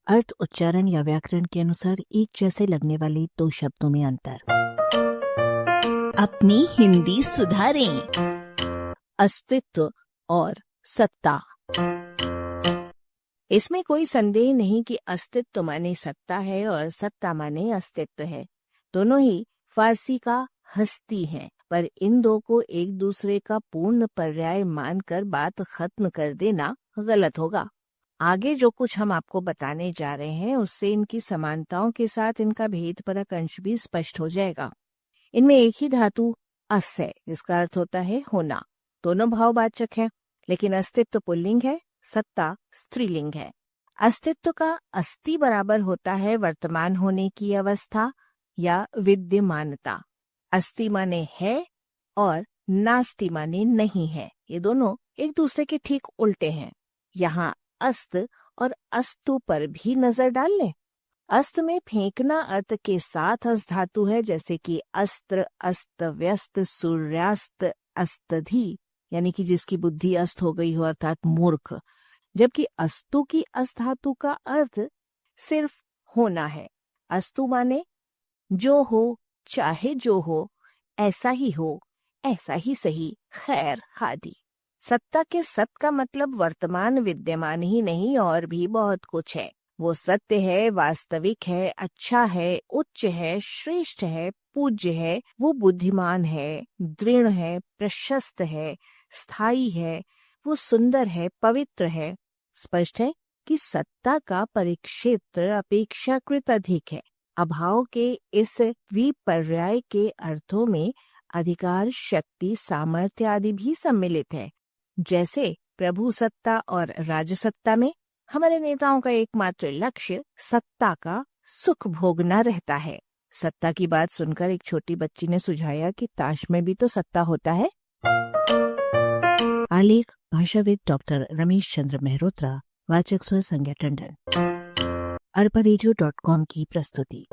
अर्थ, उच्चारण या व्याकरण के अनुसार एक जैसे लगने वाले दो शब्दों में अंतर। अपनी हिंदी सुधारें। अस्तित्व और सत्ता। इसमें कोई संदेह नहीं कि अस्तित्व माने सत्ता है और सत्ता माने अस्तित्व है। दोनों ही फारसी का हस्ती है, पर इन दो को एक दूसरे का पूर्ण पर्याय मानकर बात खत्म कर देना गलत होगा। आगे जो कुछ हम आपको बताने जा रहे हैं उससे इनकी समानताओं के साथ इनका भेदपरक अंश भी स्पष्ट हो जाएगा। इनमें एक ही धातु अस है, जिसका अर्थ होता है होना। दोनों भाववाचक है, लेकिन अस्तित्व पुल्लिंग है, सत्ता स्त्रीलिंग है। अस्तित्व का अस्ति बराबर होता है वर्तमान होने की अवस्था या विद्यमानता। अस्ति माने है और नास्ति माने नहीं है। ये दोनों एक दूसरे के ठीक उल्टे हैं। यहाँ अस्त और अस्तु पर भी नजर डाल लें। अस्त में फेंकना अर्थ के साथ अस धातु है, जैसे कि अस्त्र, अस्त व्यस्त, सूर्यास्त, अस्तधि, यानी कि जिसकी बुद्धि अस्त हो गई हो अर्थात मूर्ख। जबकि अस्तु की अस धातु का अर्थ सिर्फ होना है। अस्तु माने जो हो, चाहे जो हो, ऐसा ही सही, खैर हादी। सत्ता के सत का मतलब वर्तमान विद्यमान ही नहीं और भी बहुत कुछ है। वो सत्य है, वास्तविक है, अच्छा है, उच्च है, श्रेष्ठ है, पूज्य है, वो बुद्धिमान है, दृढ़ है, प्रशस्त है, स्थायी है, वो सुंदर है, पवित्र है। स्पष्ट है कि सत्ता का परिक्षेत्र अपेक्षाकृत अधिक है। अभाव के इस विपर्याय के अर्थों में अधिकार, शक्ति, सामर्थ्य आदि भी सम्मिलित है। जैसे प्रभु सत्ता और राजसत्ता में हमारे नेताओं का एकमात्र लक्ष्य सत्ता का सुख भोगना रहता है। सत्ता की बात सुनकर एक छोटी बच्ची ने सुझाया कि ताश में भी तो सत्ता होता है। आलेख भाषाविद डॉक्टर रमेश चंद्र मेहरोत्रा, वाचक स्वर संज्ञा टंडन। arparedio.com की प्रस्तुति।